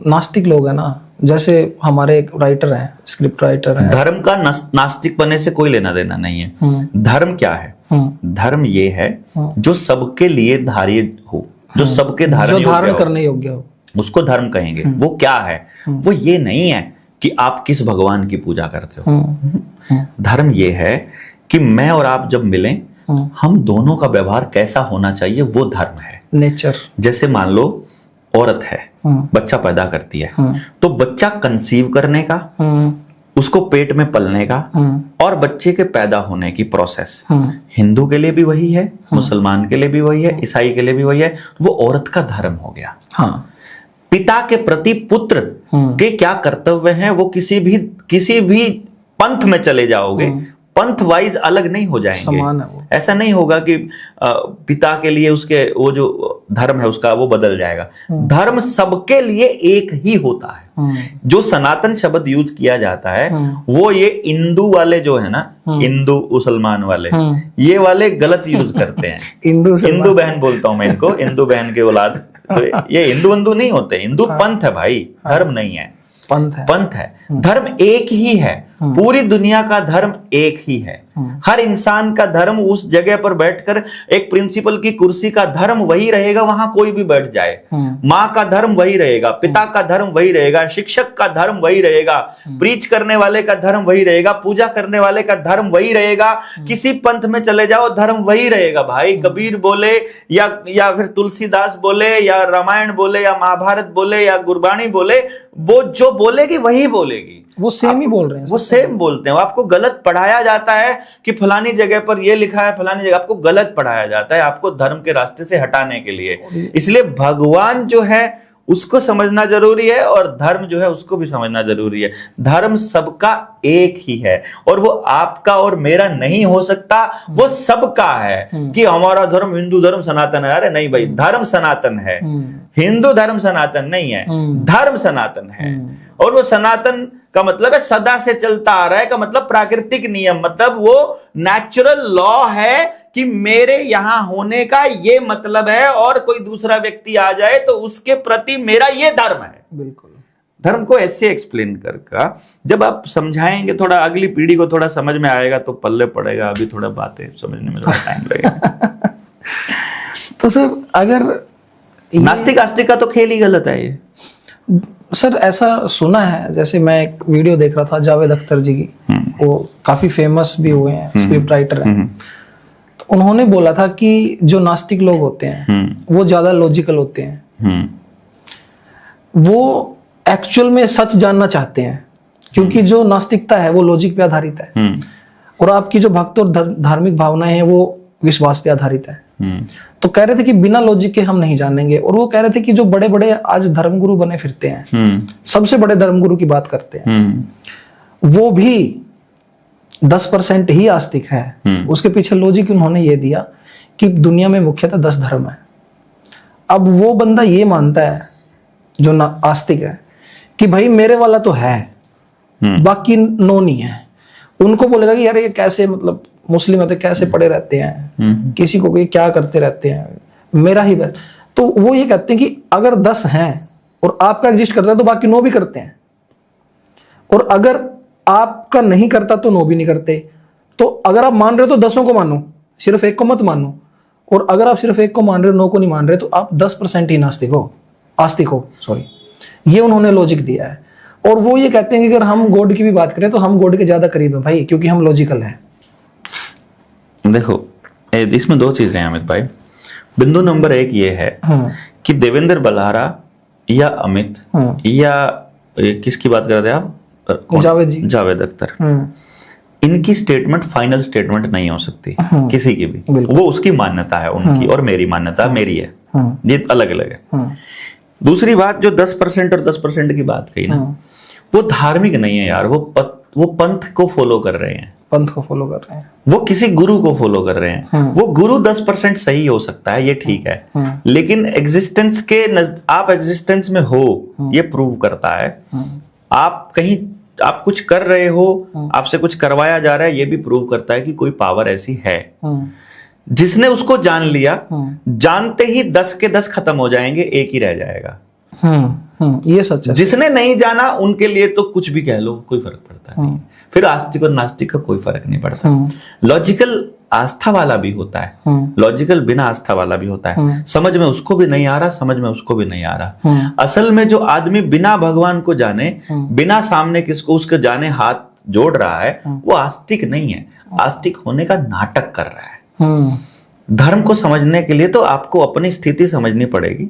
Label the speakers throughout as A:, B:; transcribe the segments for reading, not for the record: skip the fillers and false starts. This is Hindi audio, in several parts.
A: नास्तिक लोग हैं ना, जैसे हमारे एक राइटर हैं, स्क्रिप्ट राइटर हैं।
B: धर्म का नास्तिक बनने से कोई लेना देना नहीं है। धर्म क्या है? धर्म ये है जो सबके लिए धार्य हो, जो सबके
A: धारण करने योग्य हो,
B: उसको धर्म कहेंगे। वो क्या है? वो ये नहीं है कि आप किस भगवान की पूजा करते हो। धर्म ये है कि मैं और आप जब मिलें, हम दोनों का व्यवहार कैसा होना चाहिए, वो धर्म है।
A: नेचर।
B: जैसे मान लो औरत है, बच्चा पैदा करती है, तो बच्चा कंसीव करने का, उसको पेट में पलने का और बच्चे के पैदा होने की प्रोसेस हिंदू के लिए भी वही है, मुसलमान के लिए भी वही है, ईसाई के लिए भी वही है। वो औरत का धर्म हो गया। पिता के प्रति पुत्र के क्या कर्तव्य हैं, वो किसी भी पंथ में चले जाओगे, पंथ वाइज अलग नहीं हो जाएंगे,
A: समान है वो।
B: ऐसा नहीं होगा कि पिता के लिए उसके वो जो धर्म है उसका वो बदल जाएगा। धर्म सबके लिए एक ही होता है। जो सनातन शब्द यूज किया जाता है वो ये हिंदू वाले जो है ना, हिंदू मुसलमान वाले, ये वाले गलत यूज करते हैं। हिंदू बहन बोलता हूं मैं इनको, हिंदू बहन के औलाद। तो ये हिंदू बंधु नहीं होते, हिंदू पंथ है भाई, धर्म नहीं है। पंथ है। धर्म एक ही है, पूरी दुनिया का धर्म एक ही है। हर इंसान का धर्म उस जगह पर बैठकर एक प्रिंसिपल की कुर्सी का धर्म वही रहेगा, वहां कोई भी बैठ जाए। माँ का धर्म वही रहेगा, पिता का धर्म वही रहेगा, शिक्षक का धर्म वही रहेगा, प्रीच करने वाले का धर्म वही रहेगा, पूजा करने वाले का धर्म वही रहेगा। किसी पंथ में चले जाओ, धर्म वही रहेगा भाई। कबीर बोले या फिर तुलसीदास बोले या रामायण बोले या महाभारत बोले या गुरबाणी बोले, वो जो बोलेगी वही बोलेगी।
A: वो सेम ही बोल रहे हैं,
B: वो सेम बोलते हैं। आपको गलत पढ़ाया जाता है कि फलानी जगह पर ये लिखा है, फलानी जगह आपको गलत पढ़ाया जाता है, आपको धर्म के रास्ते से हटाने के लिए। इसलिए भगवान जो है उसको समझना जरूरी है और धर्म जो है उसको भी समझना जरूरी है। धर्म सबका एक ही है और वो आपका और मेरा नहीं हो सकता, वो सबका है। कि हमारा धर्म हिंदू धर्म सनातन है, अरे नहीं भाई, धर्म सनातन है, हिंदू धर्म सनातन नहीं है, धर्म सनातन है। और वो सनातन का मतलब है सदा से चलता आ रहा है, का मतलब प्राकृतिक नियम, मतलब वो नेचुरल लॉ है कि मेरे यहां होने का ये मतलब है और कोई दूसरा व्यक्ति आ जाए तो उसके प्रति मेरा ये धर्म है।
A: बिल्कुल।
B: धर्म को ऐसे एक्सप्लेन करके जब आप समझाएंगे, थोड़ा अगली पीढ़ी को थोड़ा समझ में आएगा तो पल्ले पड़ेगा। अभी थोड़ा बातें समझने में थोड़ा टाइम लगेगा।
A: तो सर अगर
B: नास्तिक आस्तिक का तो खेल ही गलत है ये।
A: सर ऐसा सुना है, जैसे मैं एक वीडियो देख रहा था जावेद अख्तर जी की, वो काफी फेमस भी हुए हैं, स्क्रिप्ट राइटर हैं। तो उन्होंने बोला था कि जो नास्तिक लोग होते हैं वो ज्यादा लॉजिकल होते हैं, वो एक्चुअल में सच जानना चाहते हैं, क्योंकि जो नास्तिकता है वो लॉजिक पे आधारित है और आपकी जो भक्त और धार्मिक भावनाएं हैं वो विश्वास पे आधारित है। तो कह रहे थे कि बिना लॉजिक के हम नहीं जानेंगे। और वो कह रहे थे कि जो बड़े बड़े आज धर्मगुरु बने फिरते हैं, सबसे बड़े धर्मगुरु की बात करते हैं, वो भी 10% ही आस्तिक है। उसके पीछे लॉजिक उन्होंने ये दिया कि दुनिया में मुख्यतः 10 धर्म है। अब वो बंदा ये मानता है जो आस्तिक है कि भाई मेरे वाला तो है, बाकी नो नहीं है। उनको बोलेगा कि यार ये कैसे, मतलब मुस्लिम है तो कैसे पड़े रहते हैं, किसी को भी क्या करते रहते हैं, मेरा ही बस। तो वो ये कहते हैं कि अगर 10 हैं और आपका एग्जिस्ट करता है तो बाकी 9 भी करते हैं, और अगर आपका नहीं करता तो 9 भी नहीं करते। तो अगर आप मान रहे हो तो 10 को मानो, सिर्फ 1 को मत मानो। और अगर आप सिर्फ 1 को मान रहे हो, 9 को नहीं मान रहे, तो आप 10% ही आस्तिक हो, सॉरी। ये उन्होंने लॉजिक दिया है। और वो ये कहते हैं कि अगर हम गॉड की भी बात करें तो हम गॉड के ज्यादा करीब हैं भाई, क्योंकि हम लॉजिकल हैं।
B: देखो इसमें 2 चीजें हैं अमित भाई। बिंदु नंबर 1 ये है कि देवेंद्र बल्हारा या अमित या किसकी बात कर रहे थे आप? जावेद अख्तर, इनकी स्टेटमेंट फाइनल स्टेटमेंट नहीं हो सकती किसी की भी। वो उसकी मान्यता है उनकी और मेरी मान्यता मेरी है, ये अलग अलग है। दूसरी बात, जो 10% और 10% की बात कही ना, वो धार्मिक नहीं है यार। वो पंथ को फॉलो कर रहे हैं, वो किसी गुरु को फॉलो कर रहे हैं। वो गुरु 10% सही हो सकता है, ये ठीक है, लेकिन एग्जिस्टेंस के आप एग्जिस्टेंस में हो ये प्रूव करता है। आप कुछ कर रहे हो, आपसे कुछ करवाया जा रहा है, ये भी प्रूव करता है कि कोई पावर ऐसी है। जिसने उसको जान लिया, जानते ही 10 के 10 खत्म हो जाएंगे, एक ही रह जाएगा।
A: ये सच है।
B: जिसने नहीं जाना उनके लिए तो कुछ भी कह लो, कोई फर्क पड़ता नहीं। फिर आस्तिक और नास्तिक का कोई फर्क नहीं पड़ता। लॉजिकल आस्था वाला भी होता है, लॉजिकल बिना आस्था वाला भी होता है। समझ में उसको भी नहीं आ रहा, समझ में उसको भी नहीं आ रहा। असल में जो आदमी बिना भगवान को जाने, बिना सामने किसको उसके जाने हाथ जोड़ रहा है, वो आस्तिक नहीं है, आस्तिक होने का नाटक कर रहा है। धर्म को समझने के लिए तो आपको अपनी स्थिति समझनी पड़ेगी,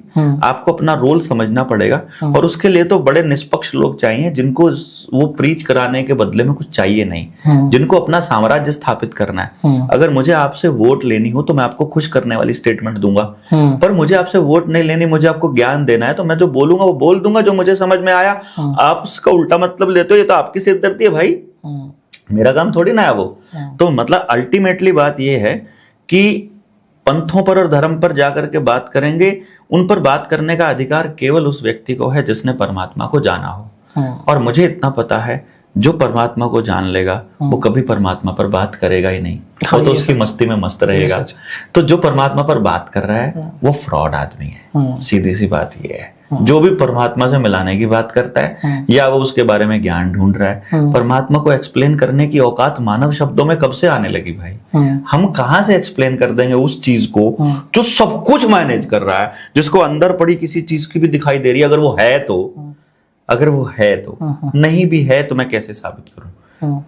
B: आपको अपना रोल समझना पड़ेगा, और उसके लिए तो बड़े निष्पक्ष लोग चाहिए जिनको वो प्रीच कराने के बदले में कुछ चाहिए नहीं, जिनको अपना साम्राज्य स्थापित करना है। अगर मुझे आपसे वोट लेनी हो तो मैं आपको खुश करने वाली स्टेटमेंट दूंगा, पर मुझे आपसे वोट नहीं लेनी, मुझे आपको ज्ञान देना है, तो मैं जो बोलूंगा वो बोल दूंगा जो मुझे समझ में आया। आप उसका उल्टा मतलब लेते हो, ये तो आपकी सिरदर्दी है भाई, मेरा काम थोड़ी ना है वो। तो मतलब अल्टीमेटली बात ये है कि पंथों पर और धर्म पर जाकर के बात करेंगे, उन पर बात करने का अधिकार केवल उस व्यक्ति को है जिसने परमात्मा को जाना हो। और मुझे इतना पता है, जो परमात्मा को जान लेगा वो कभी परमात्मा पर बात करेगा ही नहीं, वो तो उसकी मस्ती में मस्त रहेगा। तो जो परमात्मा पर बात कर रहा है वो फ्रॉड आदमी है, सीधी सी बात ये है। जो भी परमात्मा से मिलाने की बात करता है या वो उसके बारे में ज्ञान ढूंढ रहा है, परमात्मा को एक्सप्लेन करने की औकात मानव शब्दों में कब से आने लगी भाई? हम कहां से एक्सप्लेन कर देंगे उस चीज को जो सब कुछ मैनेज कर रहा है, जिसको अंदर पड़ी किसी चीज की भी दिखाई दे रही है, अगर वो है तो, अगर वो है तो, नहीं भी है तो मैं कैसे साबित करूं?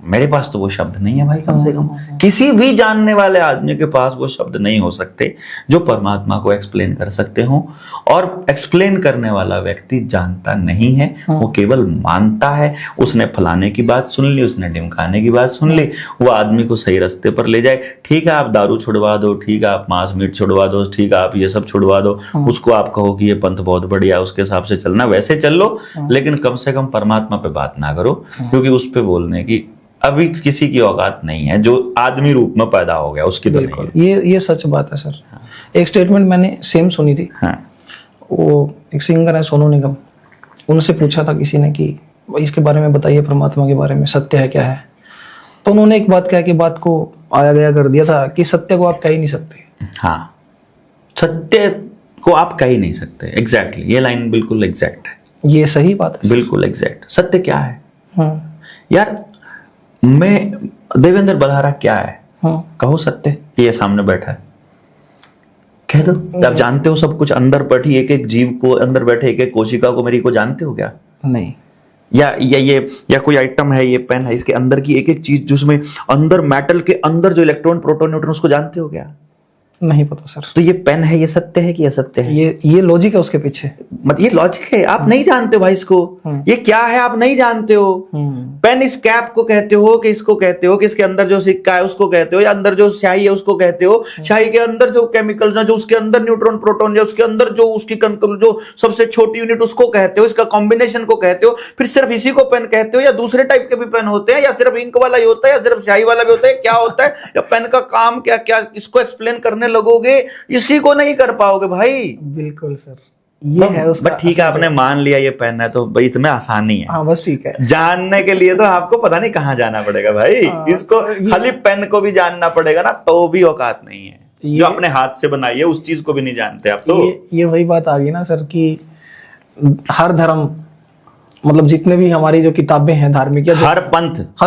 B: मेरे पास तो वो शब्द नहीं है भाई, कम से कम किसी भी जानने वाले आदमी के पास वो शब्द नहीं हो सकते जो परमात्मा को एक्सप्लेन कर सकते हो। और एक्सप्लेन करने वाला व्यक्ति जानता नहीं है, वो केवल मानता है। उसने फलाने की बात सुन ली, उसने ढिमकाने की बात सुन ली, वो आदमी को सही रास्ते पर ले जाए। ठीक है आप दारू छुड़वा दो, ठीक है आप मांस मीट छुड़वा दो, ठीक है आप ये सब छुड़वा दो, उसको आप कहो कि ये पंथ बहुत बढ़िया है, उसके हिसाब से चलना, वैसे चल लो, लेकिन कम से कम परमात्मा पे बात ना करो, क्योंकि उस पे बोलने की अभी किसी की औकात नहीं है जो आदमी रूप में पैदा हो गया, उसकी तो नहीं है।
A: ये सच बात है सर। एक स्टेटमेंट मैंने सेम सुनी थी। वो एक सिंगर है सोनू निगम, उनसे पूछा था किसी ने कि इसके बारे में बताइए, परमात्मा के बारे में सत्य है क्या है? तो उन्होंने एक बात कहा कि बात को आया गया कर दिया था कि सत्य को आप कह ही नहीं सकते। हाँ,
B: सत्य को आप कह ही नहीं सकते। एग्जैक्टली, ये लाइन बिल्कुल एग्जैक्ट है।
A: ये सही बात है,
B: बिल्कुल एग्जैक्ट। सत्य क्या है यार? मैं देवेंद्र बलहारा क्या है? कहो सत्य, ये सामने बैठा है, कह दो। आप जानते हो सब कुछ, अंदर बैठी एक एक जीव को, अंदर बैठे एक एक कोशिका को, मेरी को जानते हो क्या?
A: नहीं।
B: या कोई आइटम है, ये पेन है, इसके अंदर की एक एक चीज, जिसमें अंदर मेटल के अंदर जो इलेक्ट्रॉन प्रोटॉन न्यूट्रॉन, उसको जानते हो क्या?
A: नहीं पता सर।
B: तो ये पेन है, ये सत्य है कि असत्य है?
A: ये लॉजिक है उसके पीछे,
B: मतलब ये लॉजिक है। आप नहीं जानते भाई इसको, ये क्या है आप नहीं जानते हो। पेन इस कैप को कहते हो कि इसको कहते हो कि इसके अंदर जो सिक्का है उसको कहते हो, या अंदर जो स्याही है उसको कहते हो, स्याही के अंदर जो केमिकल्स है, जो उसके अंदर न्यूट्रॉन प्रोटॉन, या उसके अंदर जो उसकी जो सबसे छोटी यूनिट उसको कहते हो, इसका कॉम्बिनेशन को कहते हो। फिर सिर्फ इसी को पेन कहते हो, या दूसरे टाइप के भी पेन होते हैं, या सिर्फ इंक वाला ही होता है, या सिर्फ स्याही वाला भी होता है? क्या होता है, या पेन का काम क्या क्या, इसको एक्सप्लेन करने लगोगे इसी को नहीं कर पाओगे भाई।
A: बिल्कुल सर, ये है उसका।
B: बट ठीक है, आपने मान लिया ये पेन है, तो भाई इसमें आसानी है।
A: हाँ बस ठीक है।
B: जानने के लिए तो आपको पता नहीं कहाँ जाना पड़ेगा भाई। इसको खाली पेन को भी जानना पड़ेगा ना, तो भी औकात नहीं है। जो अपने हाथ से बनाई है उस चीज को भी नहीं जानते आप तो।
A: ये वही बात आ गई ना सर कि हर धर्म, मतलब जितने भी हमारी जो किताबें हैं धार्मिक,
B: हर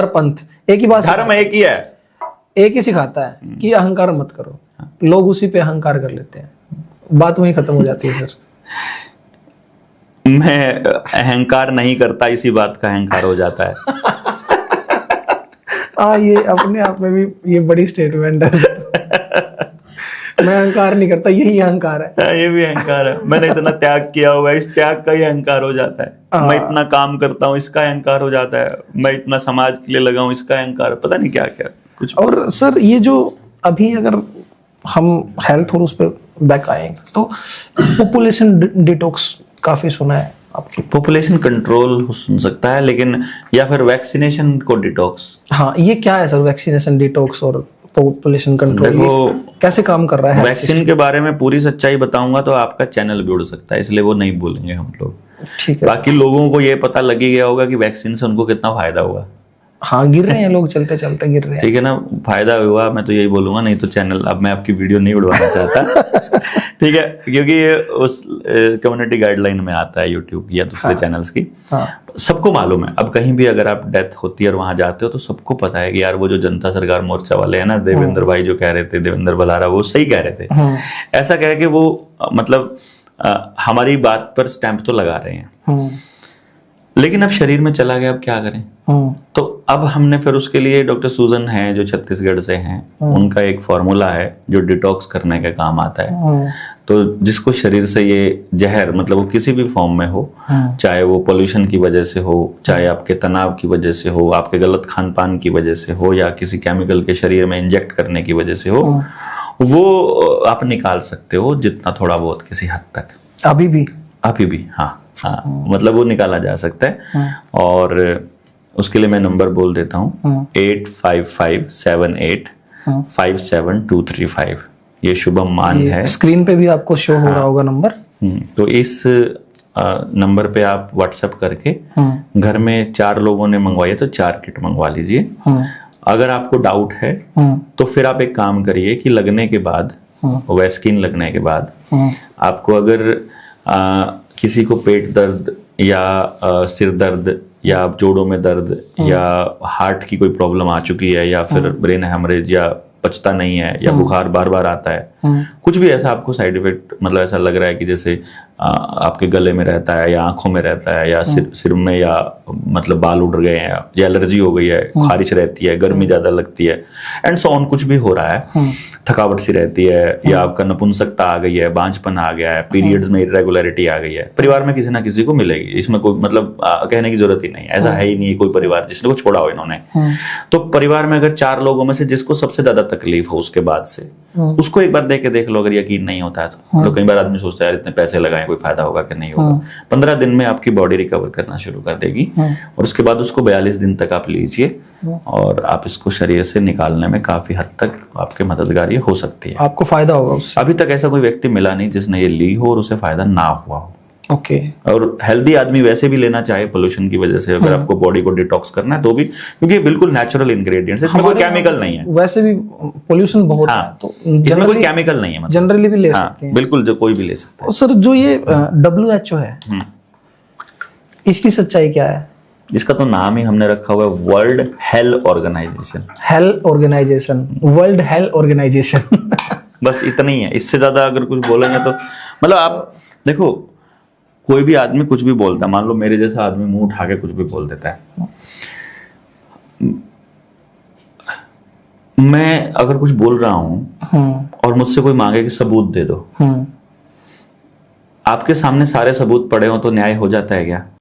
B: पंथ
A: एक ही बात, धर्म
B: एक ही है,
A: एक ही सिखाता है कि अहंकार मत करो। लोग उसी पे अहंकार कर लेते हैं, बात वहीं खत्म हो जाती है सर।
B: मैं अहंकार नहीं करता, इसी बात का अहंकार हो जाता है।
A: ये अपने आप में भी ये बड़ी स्टेटमेंट है सर। मैं अहंकार नहीं करता, यही अहंकार है।
B: ये भी अहंकार है। मैंने इतना त्याग किया हुआ है, इस त्याग का ही अहंकार हो जाता है। मैं इतना काम करता हूँ, इसका अहंकार हो जाता है। मैं इतना समाज के लिए लगा हूँ, इसका अहंकार, पता नहीं क्या क्या कुछ।
A: और सर ये जो अभी अगर हम हेल्थ और उस पर बैक आएंगे तो पॉपुलेशन डिटॉक्स काफी सुना है आपकी।
B: पॉपुलेशन कंट्रोल सुन सकता है, लेकिन या फिर वैक्सीनेशन को डिटॉक्स।
A: हाँ, ये क्या है सर वैक्सीनेशन डिटॉक्स और पॉपुलेशन कंट्रोल, देखो कैसे काम कर रहा है?
B: वैक्सीन के बारे में पूरी सच्चाई बताऊंगा तो आपका चैनल भी उड़ सकता है, इसलिए वो नहीं बोलेंगे हम लोग।
A: ठीक है।
B: बाकी लोगों को ये पता लग ही गया होगा कि वैक्सीन से उनको कितना फायदा हुआ।
A: हाँ, गिर रहे हैं लोग, चलते चलते गिर रहे हैं।
B: ठीक है ना, फायदा हुआ, मैं तो यही बोलूंगा। नहीं तो चैनल, अब मैं आपकी वीडियो नहीं उड़वाना चाहता। ठीक है, क्योंकि ये उस कम्युनिटी गाइडलाइन में आता है यूट्यूब या दूसरे चैनल्स की। सबको मालूम है, अब कहीं भी अगर आप डेथ होती है और वहां जाते हो तो सबको पता है कि यार वो जो जनता सरकार मोर्चा वाले हैं ना, देवेंद्र भाई जो कह रहे थे, देवेंद्र बलारा, वो सही कह रहे थे। ऐसा कह के वो मतलब हमारी बात पर स्टैंप तो लगा रहे हैं, लेकिन अब शरीर में चला गया, अब क्या करें। तो अब हमने फिर उसके लिए डॉक्टर सूजन हैं जो छत्तीसगढ़ से हैं, उनका एक फॉर्मूला है जो डिटॉक्स करने का काम आता है। तो जिसको शरीर से ये जहर, मतलब वो किसी भी फॉर्म में हो, चाहे वो पोल्यूशन की वजह से हो, चाहे आपके तनाव की वजह से हो, आपके गलत खान पान की वजह से हो, या किसी केमिकल के शरीर में इंजेक्ट करने की वजह से हो, वो आप निकाल सकते हो जितना थोड़ा बहुत किसी हद तक। अभी भी हाँ, मतलब वो निकाला जा सकता है। और उसके लिए मैं नंबर बोल देता हूँ, 8557857235। ये शुभम मान है,
A: स्क्रीन पे भी आपको शो हो रहा होगा नंबर।
B: तो इस नंबर पे आप व्हाट्सएप करके, घर में 4 लोगों ने मंगवाई है तो 4 किट मंगवा लीजिए। अगर आपको डाउट है तो फिर आप एक काम करिए कि लगने के बाद, वैस्किन लगने के बाद, आपको अगर किसी को पेट दर्द या सिर दर्द या जोड़ों में दर्द या हार्ट की कोई प्रॉब्लम आ चुकी है, या फिर ब्रेन हेमरेज, या पचता नहीं है, या बुखार बार बार आता है, कुछ भी ऐसा आपको साइड इफेक्ट, मतलब ऐसा लग रहा है कि जैसे आपके गले में रहता है या आंखों में रहता है या सिर में, या मतलब बाल उड़ गए हैं, या एलर्जी हो गई है, खारिश रहती है, गर्मी ज्यादा लगती है, एंड सो ऑन, कुछ भी हो रहा है, थकावट सी रहती है, या आपका नपुंसकता आ गई है, बांझपन आ गया है, पीरियड्स में इरेगुलरिटी आ गई है, परिवार में किसी ना किसी को मिलेगी, इसमें कोई मतलब कहने की जरूरत ही नहीं, ऐसा है ही नहीं कोई परिवार जिसने को छोड़ा हो इन्होंने। तो परिवार में अगर 4 लोगों में से जिसको सबसे ज्यादा तकलीफ हो उसके बाद से, उसको एक बार देख के देख लो, अगर यकीन नहीं होता है तो। तो कई बार आदमी सोचता है यार इतने पैसे लगाए, कोई फायदा होगा कि नहीं होगा। 15 दिन में आपकी बॉडी रिकवर करना शुरू कर देगी, और उसके बाद उसको 42 दिन तक आप लीजिए, और आप इसको शरीर से निकालने में काफी हद तक आपके मददगार हो सकती है, आपको फायदा होगा उससे। अभी तक ऐसा कोई व्यक्ति मिला नहीं जिसने ये ली हो और उसे फायदा ना हुआ हो। ओके। और हेल्दी आदमी वैसे भी लेना चाहे पोल्यूशन की वजह से, अगर आपको बॉडी को डिटॉक्स करना है तो भी, क्योंकि ये बिल्कुल नेचुरल इंग्रेडिएंट्स है, इसमें कोई केमिकल नहीं है। वैसे भी पोल्यूशन बहुत है, तो इसमें कोई केमिकल नहीं है, मतलब जनरली भी ले सकते हैं, बिल्कुल जो कोई भी ले सकता है। सर जो ये WHO है, इसकी सच्चाई क्या है? इसका तो नाम ही हमने रखा हुआ है World Health Organization. World Health Organization बस इतना ही है, इससे ज्यादा अगर कुछ बोलेंगे तो मतलब आप देखो, कोई भी आदमी कुछ भी बोलता है, मान लो मेरे जैसा आदमी मुंह उठा के कुछ भी बोल देता है, मैं अगर कुछ बोल रहा हूं और मुझसे कोई मांगे कि सबूत दे दो, आपके सामने सारे सबूत पड़े हो तो न्याय हो जाता है क्या?